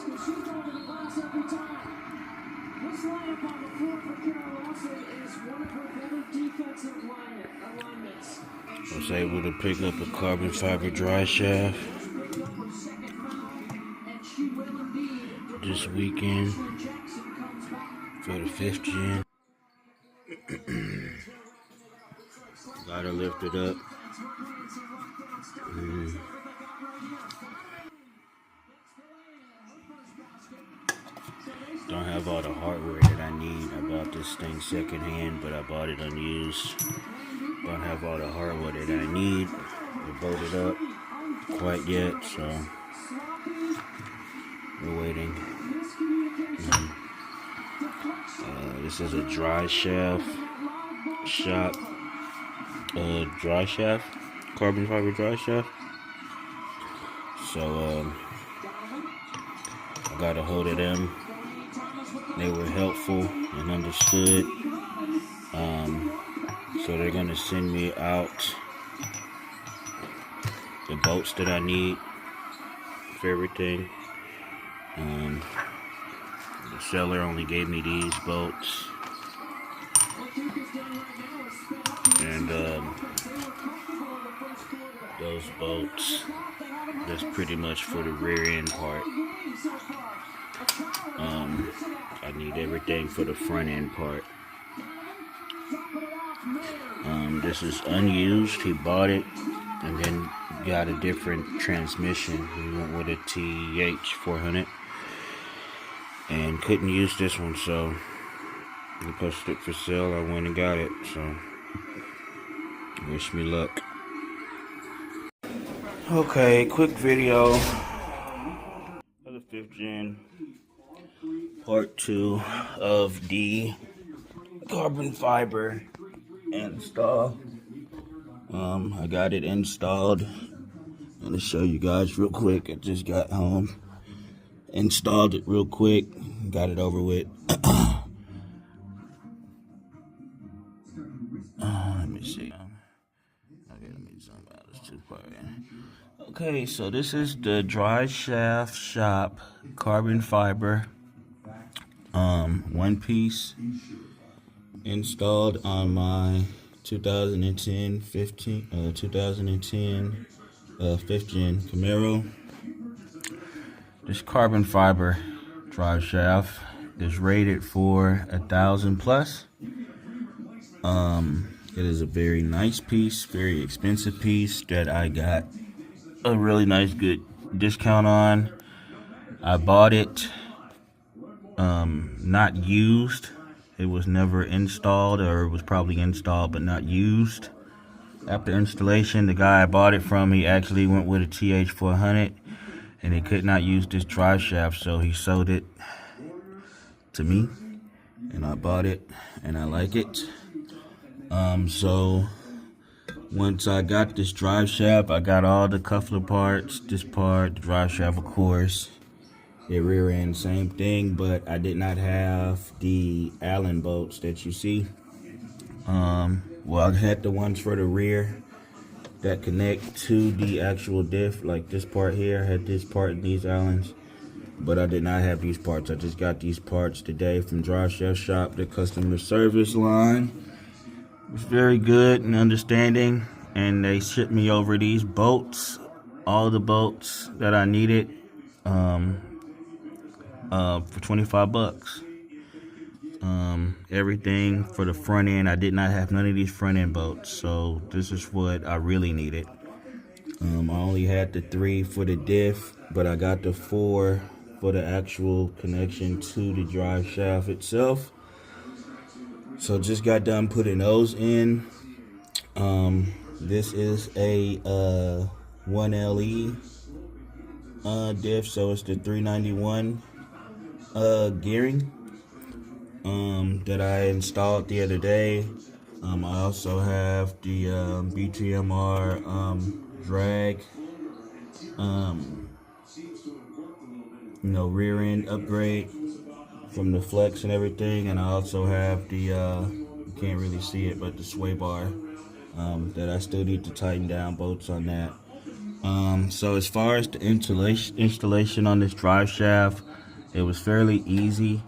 I was able to pick up a carbon fiber drive shaft this weekend for the 5th gen. Gotta lift it up. Don't have all the hardware that I need. I bought this thing secondhand, but I bought it unused. Don't have all the hardware that I need to bolt it up quite yet, so we're waiting. This is a driveshaft shop. Driveshaft, carbon fiber driveshaft. So I got a hold of them. They were helpful and understood. So they're gonna send me out the bolts that I need for everything. The seller only gave me these bolts, and those bolts. That's pretty much for the rear end part. I need everything for the front end part. This is unused. He bought it and then got a different transmission. He went with a TH400 and couldn't use this one, so he posted it for sale. I went and got it, so wish me luck. Okay, quick video of the 5th gen, part 2 of the carbon fiber install. I got it installed. I'm gonna show you guys real quick. I just got home, installed it real quick, got it over with. Let me see. Okay, let me zoom out. It's too far in. Okay, so this is the driveshaft shop carbon fiber, one piece, installed on my 2010 5th gen Camaro. This carbon fiber drive shaft is rated for 1,000 plus. It is a very nice piece, very expensive piece that I got a really nice good discount on. I bought it not used. It was never installed, or it was probably installed but not used. After installation, the guy I bought it from, he actually went with a TH400 and he could not use this drive shaft, so he sold it to me and I bought it and I like it. So once I got this drive shaft, I got all the coupler parts, this part, the drive shaft of course, the rear end, same thing, but I did not have the Allen bolts that you see. Well, I had the ones for the rear that connect to the actual diff, like this part here. I had this part and these Allens, but I did not have these parts. I just got these parts today from Driveshaft Shop. The customer service line was very good and understanding, and they shipped me over these bolts, all the bolts that I needed, for 25 bucks. Everything for the front end. I did not have none of these front end bolts, so this is what I really needed. I only had the 3 for the diff, but I got the 4 for the actual connection to the drive shaft itself. So just got done putting those in. This is a 1LE diff, so it's the 391 gearing that I installed the other day. I also have the BTMR drag, rear end upgrade from the flex and everything, and I also have the you can't really see it, but the sway bar that I still need to tighten down bolts on that. So as far as the installation on this drive shaft, It was fairly easy.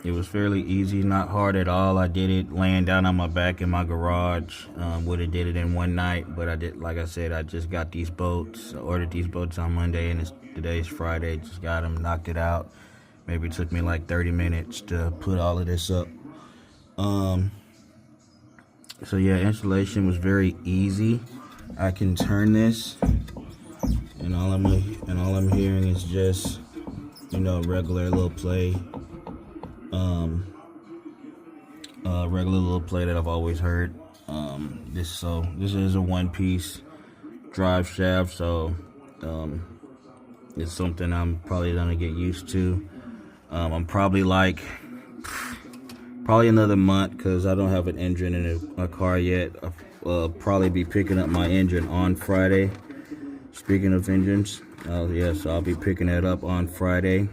It was fairly easy, not hard at all. I did it laying down on my back in my garage. Would have did it in one night, but I did. Like I said, I just got these boats. I ordered these boats on Monday, and today's Friday. Just got them, knocked it out. Maybe it took me like 30 minutes to put all of this up. So yeah, installation was very easy. I can turn this, and all I'm hearing is just, regular little play. Regular little play that I've always heard. This is a one-piece drive shaft, so it's something I'm probably gonna get used to. I'm probably another month, because I don't have an engine in a car yet. I'll probably be picking up my engine on Friday. Speaking of engines, so I'll be picking that up on Friday.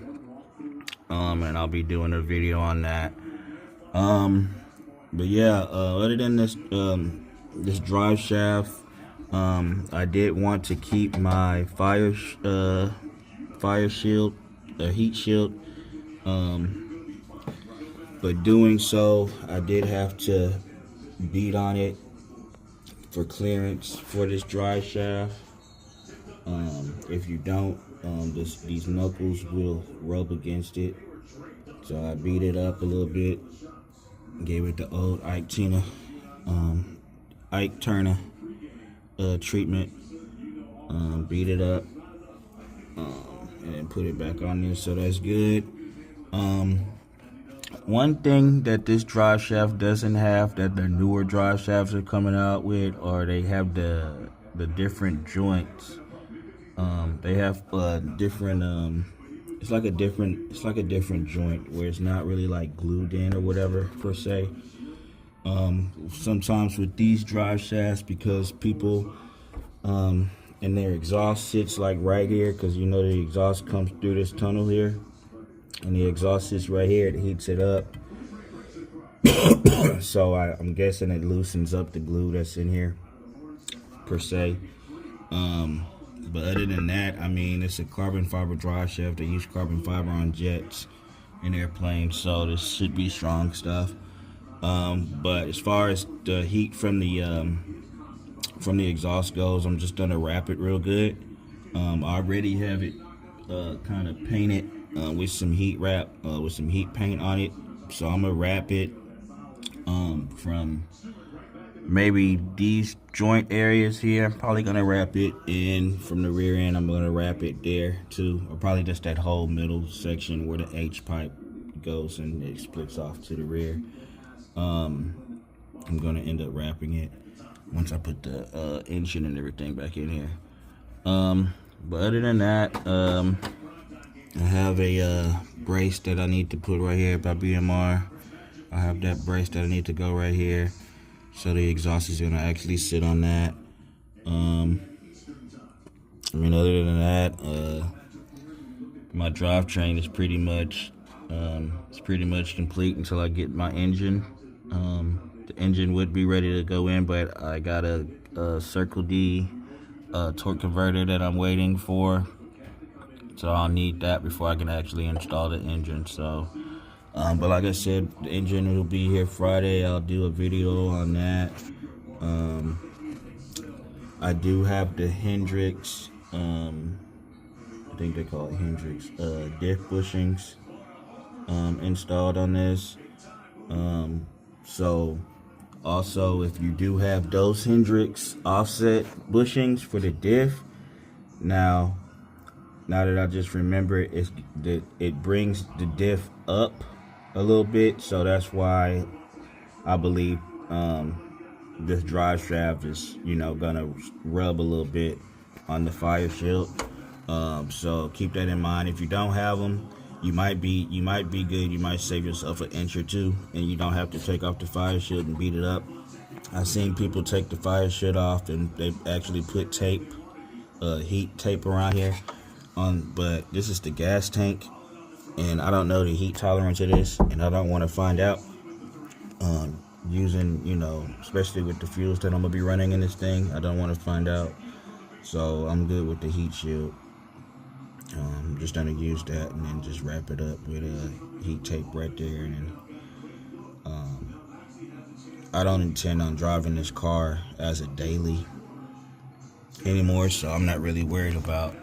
And I'll be doing a video on that. But yeah, other than this, this drive shaft, I did want to keep my fire shield, heat shield. But doing so, I did have to beat on it for clearance for this drive shaft. If you don't, these knuckles will rub against it. So I beat it up a little bit, gave it the old Ike Turner treatment, beat it up, and then put it back on there, so that's good. One thing that this drive shaft doesn't have, that the newer drive shafts are coming out with, or they have the different joints. They have different. It's like a different joint where it's not really like glued in or whatever per se. Sometimes with these drive shafts, because people and their exhaust sits like right here, because the exhaust comes through this tunnel here, and the exhaust sits right here. It heats it up. So I'm guessing it loosens up the glue that's in here per se. But other than that, it's a carbon fiber drive shaft. They use carbon fiber on jets and airplanes, so this should be strong stuff. But as far as the heat from the exhaust goes, I'm just gonna wrap it real good. I already have it kind of painted with some heat wrap, with some heat paint on it. So I'm gonna wrap it from maybe these joint areas here. I'm probably gonna wrap it in from the rear end. I'm gonna wrap it there too, or probably just that whole middle section where the H pipe goes and it splits off to the rear. I'm gonna end up wrapping it once I put the engine and everything back in here. But other than that, I have a brace that I need to put right here by BMR. I have that brace that I need to go right here. So the exhaust is gonna actually sit on that. Other than that, my drivetrain is pretty much complete until I get my engine. The engine would be ready to go in, but I got a Circle D torque converter that I'm waiting for. So I'll need that before I can actually install the engine. So. But like I said, the engine will be here Friday. I'll do a video on that. I do have the Hendrix, I think they call it Hendrix, diff bushings installed on this. So also, if you do have those Hendrix offset bushings for the diff, now that I just remember it, it brings the diff up a little bit, so that's why I believe this drive shaft is gonna rub a little bit on the fire shield. So keep that in mind. If you don't have them, you might be good. You might save yourself an inch or two, and you don't have to take off the fire shield and beat it up. I've seen people take the fire shield off and they actually put tape, heat tape around here but this is the gas tank, and I don't know the heat tolerance of this, and I don't want to find out using, especially with the fuels that I'm gonna be running in this thing. I don't want to find out, so I'm good with the heat shield. Just gonna use that and then just wrap it up with a heat tape right there. And I don't intend on driving this car as a daily anymore, so I'm not really worried about